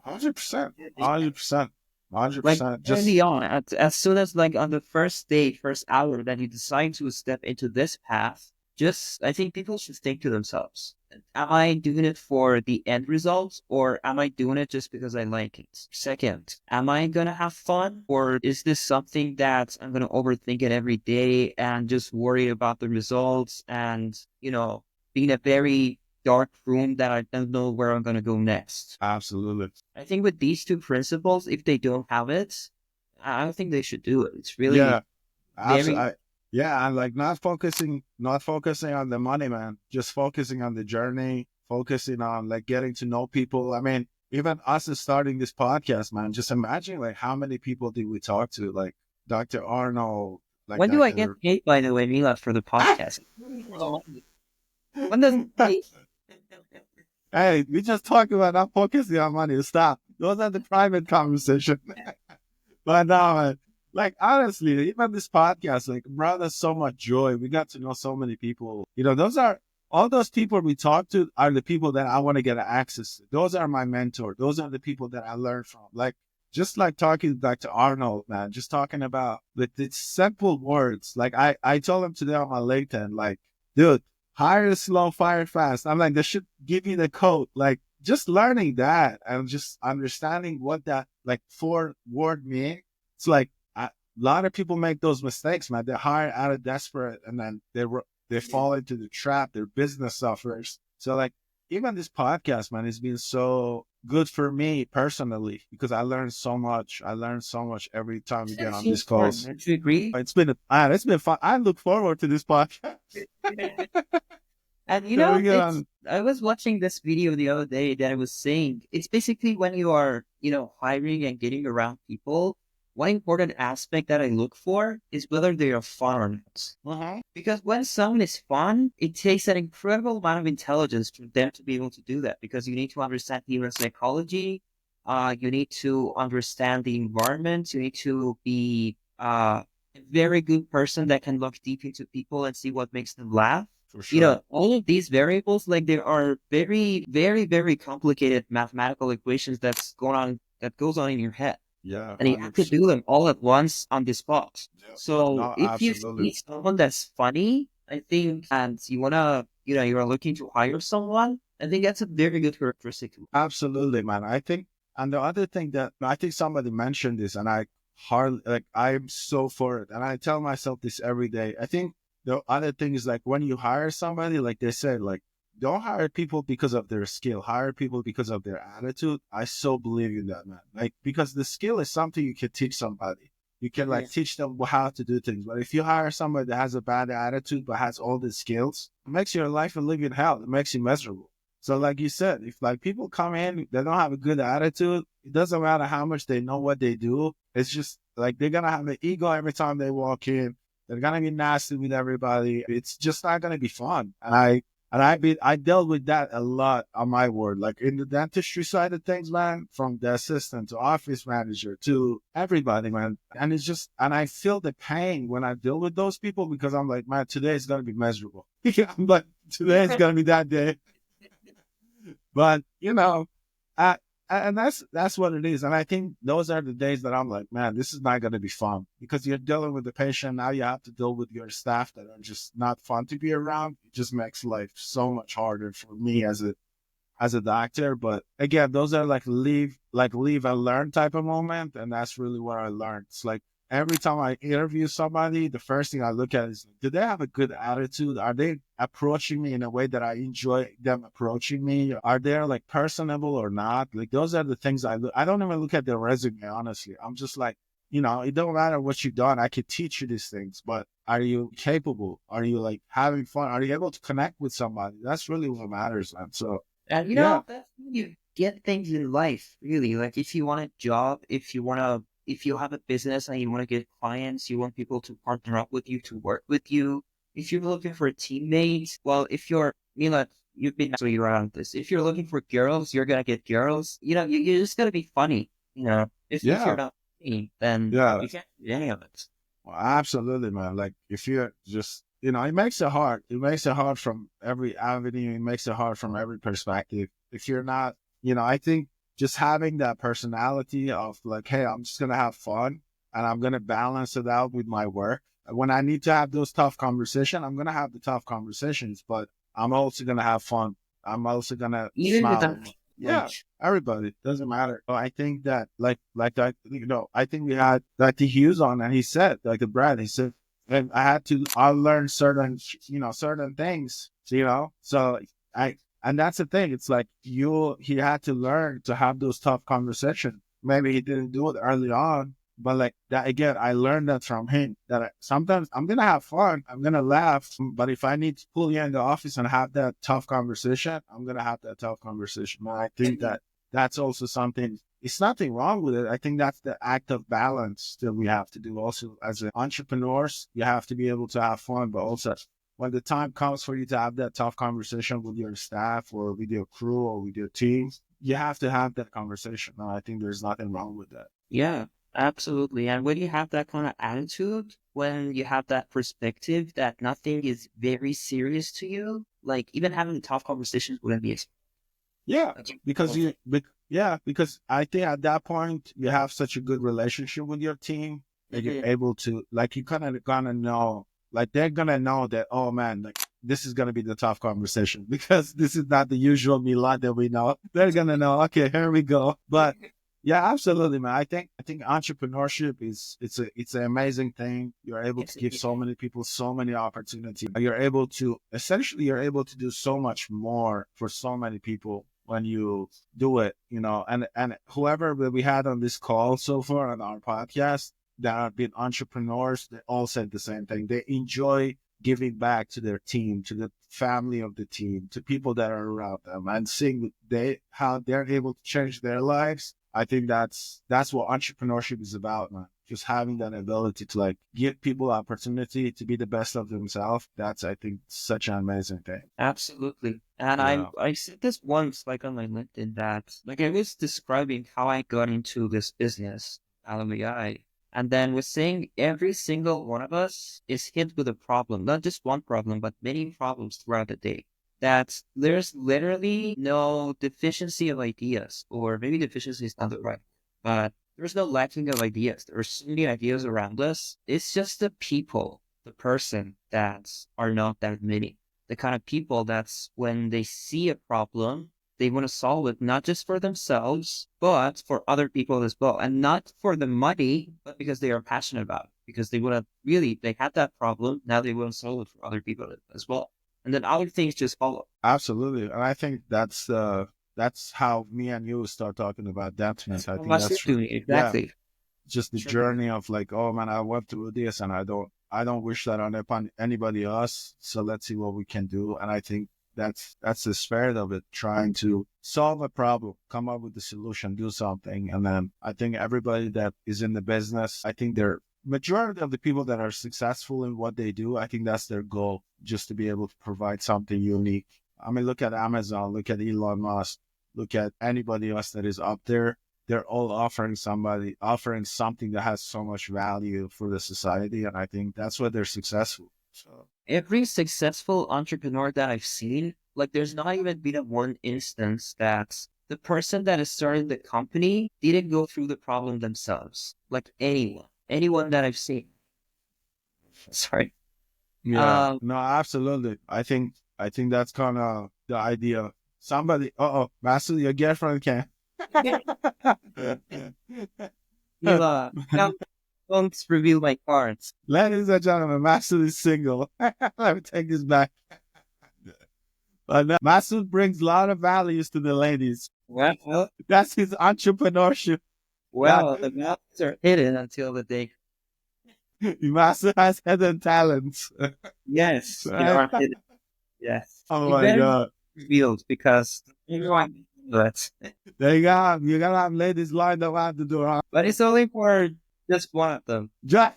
100%, 100%, hundred Like percent. early Just on, as soon as like on the first day, first hour that you decide to step into this path, just I think people should think to themselves, am I doing it for the end result or am I doing it just because I like it? Second, am I gonna have fun or is this something that I'm gonna overthink it every day and just worry about the results and, be in a very dark room that I don't know where I'm gonna go next? absolutely, I think with these two principles, if they don't have it, I don't think they should do it. It's really yeah, very, absolutely. Yeah, and like not focusing on the money, man. Just focusing on the journey, focusing on like getting to know people. I mean, even us is starting this podcast, man. Just imagine like how many people did we talk to, like Dr. Arnold, like when do I get Dr. paid, by the way, Mila, for the podcast? When does it pay? Hey, we just talk about not focusing on money. Stop. Those are the private conversation. But no, man, like honestly, even this podcast, like brought us so much joy. We got to know so many people. Those are all those people we talk to are the people that I want to get access to. Those are my mentor. Those are the people that I learn from. Like just like talking to Dr. Arnold, man, just talking about the simple words. Like I told him today on my LinkedIn, like, dude, hire slow, fire fast. I'm like, they should give you the code. Like just learning that and just understanding what that like four word mean. It's like a lot of people make those mistakes, man. They hire out of desperate and then they fall into the trap. Their business suffers. So like even this podcast, man, has been so good for me personally because I learned so much. I learn so much every time we get It's on these important. calls. Don't you agree? It's been fun. I look forward to this podcast. And Can we get it's on? I was watching this video the other day that I was saying it's basically when you are, hiring and getting around people, one important aspect that I look for is whether they are fun or not. Uh-huh. Because when someone is fun, it takes an incredible amount of intelligence for them to be able to do that. Because you need to understand human psychology, you need to understand the environment, you need to be a very good person that can look deep into people and see what makes them laugh. For sure. All of these variables, like there are very, very, very complicated mathematical equations that goes on in your head, Yeah, and you have to 100%. do them all at once on the spot. Yeah. So No, if you absolutely. see someone that's funny, I think, and you're looking to hire someone, I think that's a very good characteristic. Absolutely, man. I think, and the other thing that I think somebody mentioned this, and I hardly like, I'm so for it, and I tell myself this every day. I think the other thing is like when you hire somebody, like they said, like don't hire people because of their skill, hire people because of their attitude. I so believe in that, man. Like because the skill is something you can teach somebody. You can like Mhm. teach them how to do things. But if you hire somebody that has a bad attitude but has all the skills, it makes your life a living hell. It makes you miserable. So like you said, if like people come in, they don't have a good attitude, it doesn't matter how much they know what they do. It's just like they're gonna have an ego every time they walk in. They're gonna be nasty with everybody. It's just not gonna be fun. I dealt with that a lot on my word. Like in the dentistry side of things, man, from the assistant to office manager to everybody, man. And it's just and I feel the pain when I deal with those people because I'm like, man, today is gonna be miserable. I'm like, today is gonna be that day. But I, and that's what it is. And I think those are the days that I'm like, man, this is not going to be fun because you're dealing with the patient. Now you have to deal with your staff that are just not fun to be around. It just makes life so much harder for me as a doctor. But again, those are like leave and learn type of moment. And that's really what I learned. It's like every time I interview somebody, the first thing I look at is, do they have a good attitude? Are they approaching me in a way that I enjoy them approaching me? Are they like personable or not? Like those are the things I look. I don't even look at their resume, honestly. I'm just like, it don't matter what you've done. I could teach you these things, but are you capable? Are you like having fun? Are you able to connect with somebody? That's really what matters, man. So And yeah. that's how you get things in life, really. Like if you want a job, if you have a business and you want to get clients, you want people to partner up with you, to work with you. If you're looking for a teammate, well, if you're, you've been actually around this. If you're looking for girls, you're gonna get girls. You just gotta be funny. If you're Yeah. not funny, then Yeah. you can't do any of it. Well, absolutely, man. Like if you're just, it makes it hard. It makes it hard from every avenue. It makes it hard from every perspective. If you're not, I think just having that personality of like, hey, I'm just gonna have fun and I'm gonna balance it out with my work. When I need to have those tough conversations, I'm gonna have the tough conversations, but I'm also gonna have fun. I'm also gonna Even with smile. that, Yeah, like, everybody doesn't matter. So I think that like that I think we had Dr. Hughes on and he said like the Brad he said and I learned certain things so I and that's the thing it's like he had to learn to have those tough conversations. Maybe he didn't do it early on, but like that again, I learned that from him that sometimes I'm gonna have fun, I'm gonna laugh, but if I need to pull you in the office and have that tough conversation, I'm gonna have that tough conversation. And I think that that's also something. It's nothing wrong with it. I think that's the act of balance that we have to do. Also, as entrepreneurs, you have to be able to have fun, but also when the time comes for you to have that tough conversation with your staff or with your crew or with your team, you have to have that conversation. And I think there's nothing wrong with that. yeah, absolutely. And when you have that kind of attitude, when you have that perspective that nothing is very serious to you, like even having tough conversations wouldn't be Yeah, like, because because I think at that point you have such a good relationship with your team that you're Mhm. able to like you kind of gonna know like they're gonna know that oh man like this is gonna be the tough conversation because this is not the usual Milan that we know. They're gonna know okay here we go. But yeah, absolutely, man. I think entrepreneurship it's an amazing thing. You're able to Yes, give so many people so many opportunities. You're able to do so much more for so many people when you do it, and whoever that we had on this call so far on our podcast that have been entrepreneurs, they all said the same thing. They enjoy giving back to their team, to the family of the team, to people that are around them, and seeing how they're able to change their lives. I think that's what entrepreneurship is about, man. Just having that ability to like give people opportunity to be the best of themselves. That's, I think, such an amazing thing. Absolutely. And Yeah. I said this once, like on my LinkedIn, that like I was describing how I got into this business out of AI. And then was saying every single one of us is hit with a problem, not just one problem, but many problems throughout the day. That there's literally no deficiency of ideas, or maybe deficiency is not the right, but there's no lacking of ideas. There are so many ideas around us. It's just the people, the person that are not that many, the kind of people that's when they see a problem, they want to solve it, not just for themselves, but for other people as well. And not for the money, but because they are passionate about it, because they want to really, they had that problem. Now they want to solve it for other people as well. And then other things just follow. Absolutely. And I think that's how me and you start talking about That's advancement. I how think much you're that's true. doing. Yeah. Exactly. Just the Sure. journey of like, oh man, I went through this and I don't wish that on upon anybody else. So let's see what we can do. And I think that's the spirit of it, trying to solve a problem, come up with the solution, do something. And then I think everybody that is in the business, I think they're majority of the people that are successful in what they do, I think that's their goal, just to be able to provide something unique. I mean, look at Amazon, look at Elon Musk, look at anybody else that is up there. They're all offering something that has so much value for the society. And I think that's why they're successful. So Every successful entrepreneur that I've seen, like there's not even been a one instance that the person that is starting the company didn't go through the problem themselves. Like anyone that I've seen. Sorry. yeah, Um, no, absolutely. I think that's kind of the idea. Somebody, Master, your girlfriend can. you don't reveal my cards. Ladies and gentlemen, Master is single. Let me take this back. But no, Master brings a lot of values to the ladies. Well, That's his entrepreneurship. That the maps are hidden until the day. Master has hidden talents. Yes, they Right? are hidden. Yes, Oh they my better be god. revealed because everyone knows that. There you gotta have ladies lined up out the door. Huh? But it's only for just one of them. Just,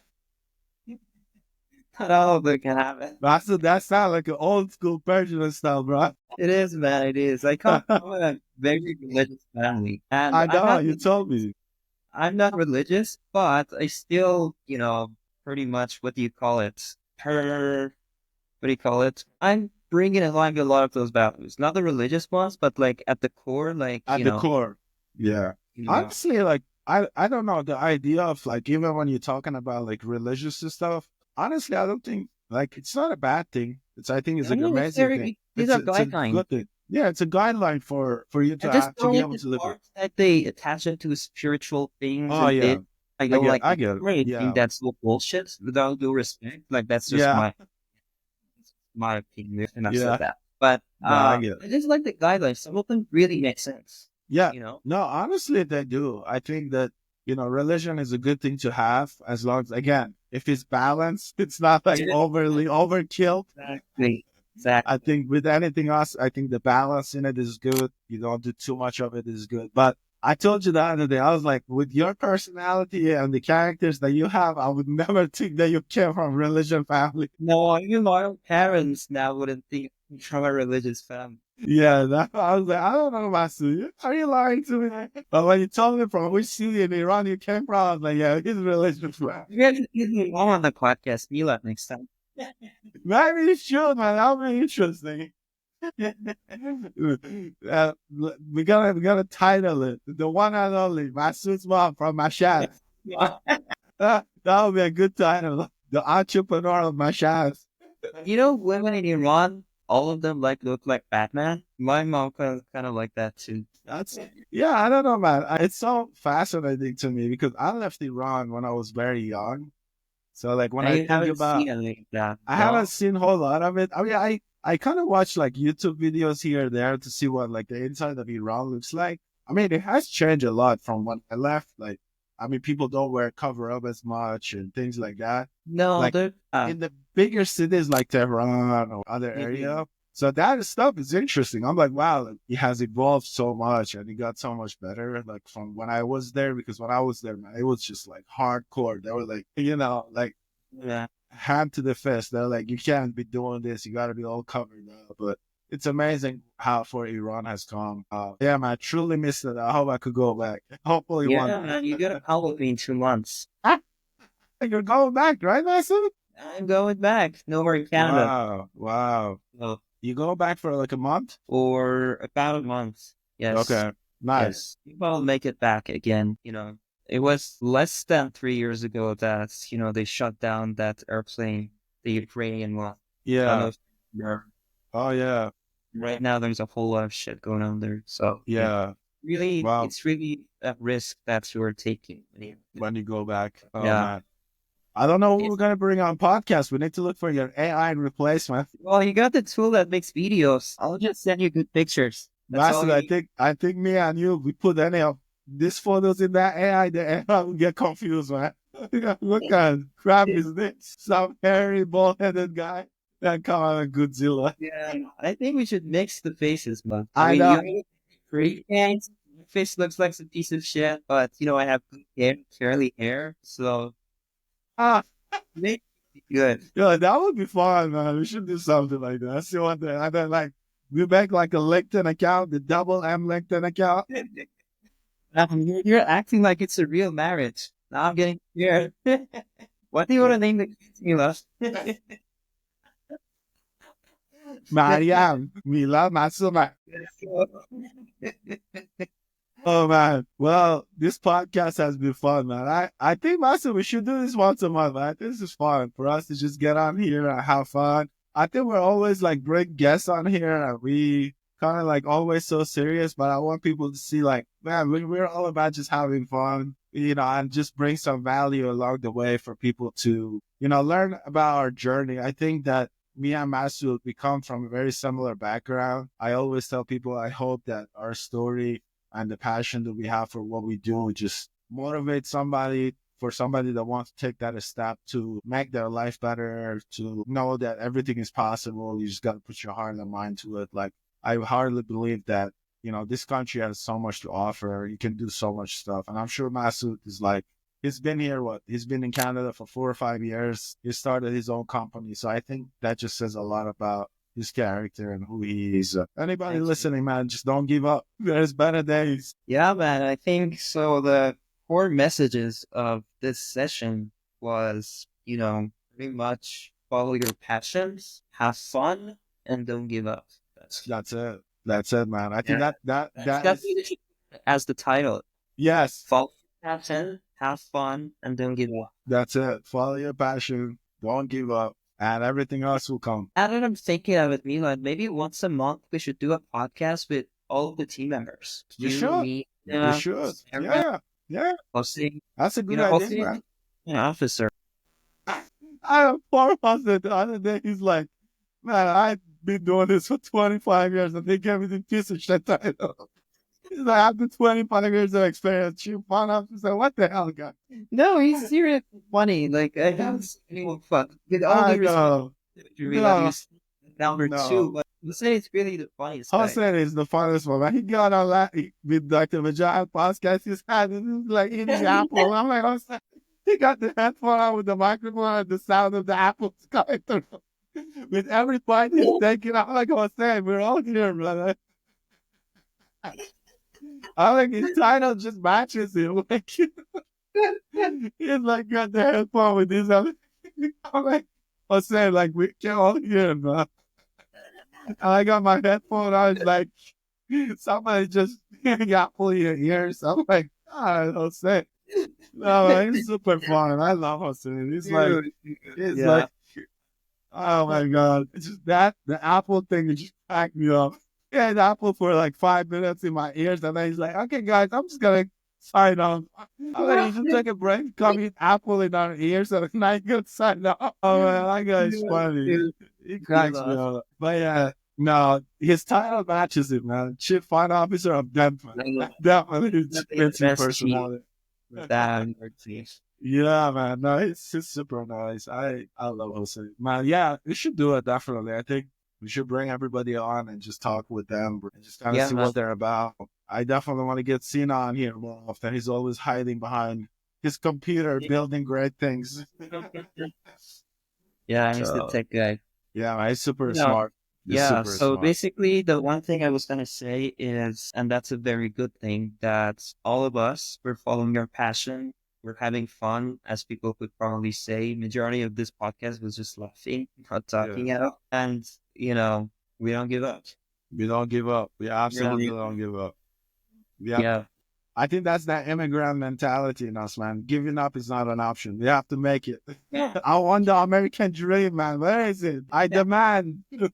Not all of them can have it. Master, that sounds like an old school Persian style, bro. It is, man. It is. I come from a very religious family, and I know, you told me. I'm not religious, but I still, pretty much what do you call it? What do you call it? I'm bringing along a lot of those values, not the religious ones, but like at the core, like At the core. Yeah. you know, Honestly, like I don't know, the idea of like even when you're talking about like religious stuff, honestly, I don't think like it's not a bad thing. I think it's I like an mean, amazing thing. these It's are it's a guidelines. good thing. Yeah, it's a guideline for you I to just have to don't be like able the to live with. part that they attach it to spiritual things Oh and yeah. this. I I don't get like I it. get it. I think Yeah. that's so bullshit. Without due respect, like that's just Yeah. my opinion, and I've said Yeah. that. But No, I get it. I just like the guidelines. Some of them really make sense. Yeah. You know, No, honestly, they do. I think that, religion is a good thing to have as long as, again, if it's balanced, it's not like overly overkill. exactly, I exactly. think with anything else, I think the balance in it is good. You don't do too much of it is good. But I told you the other day, I was like, with your personality and the characters that you have, I would never think that you came from religion family. No, even my own parents now wouldn't think I'm from a religious family. Yeah, I was like, I don't know, Masu. Are you lying to me? But when you told me from which city in Iran you came from, I was like, yeah, he's religious. Man. You guys get me on the podcast, Mila, next time. Maybe you should, man. That would be interesting. We gotta title it the one and only Masu's mom from Mashhad. That would be a good title. The entrepreneur of Mashhad. Women in Iran, all of them look like Batman. My mom kind of like that too. That's Yeah, I don't know, man. It's so fascinating to me because I left Iran when I was very young. So like when I I think haven't about, seen anything like that. I haven't No. seen a whole lot of it. I mean, I kind of watch like YouTube videos here and there to see what like the inside of Iran looks like. I mean, it has changed a lot from when I left. Like, I mean, people don't wear cover up as much and things like that. No, Like there. in the bigger cities like Tehran or other Mhm. area. So that stuff is interesting. I'm like, wow, like, it has evolved so much and it got so much better. Like from when I was there, because when I was there, man, it was just like hardcore. They were like, like Yeah. hand to the fist. They're like, you can't be doing this. You got to be all covered up. But it's amazing how far Iran has come. Yeah, man, I truly miss it. I hope I could go back. Hopefully one Yeah, day. man, you gotta help me in 2 months. Ah, you're going back, right, Mason? I'm going back. Nowhere in Canada. Wow, wow. So, You go back for like a month? for about a month. Yes. Okay, nice. Yes. I'll make it back again. It was less than 3 years ago that, they shut down that airplane, the Ukrainian one. I don't know Yeah. if you're Oh, yeah. right now there's a whole lot of shit going on there. So yeah. Yeah. Really, Wow. it's really a risk that you're taking. When you go back. Oh, Yeah. man. I don't know what we're It's, going to bring on podcast. We need to look for your AI replacement. well, you got the tool that makes videos. I'll just send you good pictures. That's all Master, you I need. think I think me and you, we put any of these photos in that AI, the AI will get confused, man. What kind of crap is this? Some hairy, bald-headed guy that come out of Godzilla. Yeah, I think we should mix the faces, man. I I mean, know. you have great hands. My face looks like some piece of shit, but I have good hair, curly hair, so Ah, make it good. yeah, that would be fun, man. We should do something like that. See what the and then like we make like a LinkedIn account, the double M LinkedIn account. You're acting like it's a real marriage. Now I'm getting scared. What do you want to name the kids, Mila? Mariam, Mila, Matsuma. Oh man. Well, this podcast has been fun, man. I think Master, we should do this once a month, man. This is fun for us to just get on here and have fun. I think we're always like great guests on here and we kind of like always so serious, but I want people to see like, man, we're all about just having fun, and just bring some value along the way for people to, learn about our journey. I think that me and Masu, we come from a very similar background. I always tell people I hope that our story and the passion that we have for what we do just motivate somebody, for somebody that wants to take that a step to make their life better, to know that everything is possible. You just got to put your heart and mind to it. Like, I hardly believe that, this country has so much to offer. You can do so much stuff. And I'm sure Masood is like, he's been here, he's been in Canada for 4 or 5 years. He started his own company. So I think that just says a lot about his character and who he is. Anybody Thank you. listening, man, just don't give up. There's better days. Yeah, man, I think so. The core messages of this session was, pretty much follow your passions, have fun, and don't give up. That's it. That's it, man. I think Yeah. that That's is as the title. yes. Follow your passion, have fun, and don't give up. That's it. Follow your passion. Don't give up, and everything else will come. Now that I'm thinking of it, Milan, maybe once a month we should do a podcast with all of the team members. We You, should. me, We should. Sarah, Yeah. Yeah. hosting, That's a good idea, hosting man. an officer. I have four husband the other day. He's like, man, I've been doing this for 25 years and they gave me the piece of shit title. He's like, after 25 years of experience, chief fun officer. What the hell, guy? No, he's serious funny. Like, I don't see anyone fuck. With all I due respect, know. you realize No. he's number No. two, but you say it's really the funniest guy. Hussein is the funniest one, man. He got on that with Dr. Vajay podcast. He's had it. He's like eating apple. I'm like, Hussein. He got the headphone on with the microphone and the sound of the apples coming through. With every bite he's taking, I'm like, Hussein, we're all here, brother. I think his title just matches him. Like, he's like got the headphone with his other. I'm like, Hussein, like, we can all hear, man. And I got my headphone on, like, somebody just got pull your ears. I'm like, I don't say. No, man, he's super fun. I love Hussein. He's like, it's Yeah. like, oh my God. It's just the Apple thing, it just cracked me up. He had Apple for like 5 minutes in my ears, and then he's like, okay, guys, I'm just going to sign off. I'm like, you should take a break, come eat Apple in our ears, and then I can sign off. Oh, man, that guy's funny. He You cracks me know, up. But yeah, no, his title matches it, man. Chief Fine Officer of Denver. Definitely definitely the fits his best chief personality. that our team. Yeah, man. No, it's super nice. I love Jose. Man, yeah, we should do it definitely. I think we should bring everybody on and just talk with them and just kind of Yeah, see man. what they're about. I definitely want to get Cena on here more often. He's always hiding behind his computer, building great things. Yeah, he's the So tech guy. yeah, man, he's super You know, smart. He's yeah. super So smart. basically, the one thing I was gonna say is, and that's a very good thing, that all of us we're following our passion. We're having fun, as people could probably say. Majority of this podcast was just laughing, not Yeah. talking at all. And we don't give up. We don't give up. We absolutely Really, don't give up. Yep. yeah. I think that's that immigrant mentality in us, man. Giving up is not an option. We have to make it. Yeah. I want the American dream, man. Where is it? I demand. I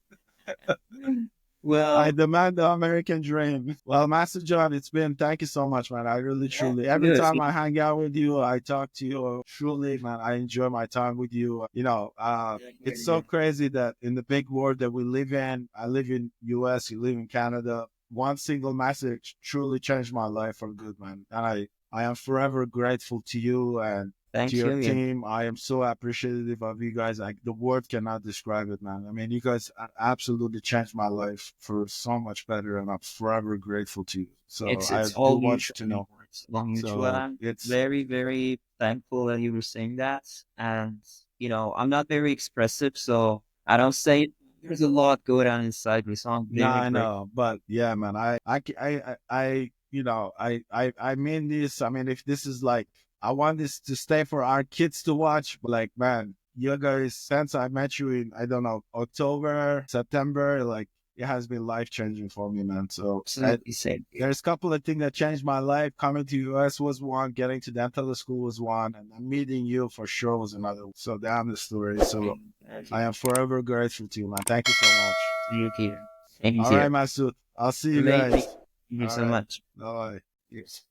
Well, demand the American dream. Well, Master John, it's been, thank you so much, man. I really, yeah, truly, every good. time I hang out with you, I talk to you, truly, man, I enjoy my time with you. It's so crazy that in the big world that we live in, I live in US, you live in Canada, one single message truly changed my life for good, man. And I am forever grateful to you and to Thank your you. Yeah. team. I am so appreciative of you guys. Like the word cannot describe it, man. I mean, you guys absolutely changed my life for so much better, and I'm forever grateful to you. So I It's do all want you mutual. to know. It's all mutual. And So I'm it's very, very thankful that you were saying that. And I'm not very expressive, so I don't say it. There's a lot going on inside me, so I'm no, very I grateful. know, but yeah, man, I mean this. I mean, if this is like, I want this to stay for our kids to watch, but like, man, you guys, since I met you in, I don't know, October, September, like, it has been life changing for me, man. So Absolutely same. there's a couple of things that changed my life. Coming to US was one, getting to dental school was one, and then meeting you for sure was another. So damn the story. So I am forever grateful to you, man. Thank you so much. You here. Thank All you. right, Masood. I'll see you Amazing. guys. Thank you All so right. much. Bye. Yes.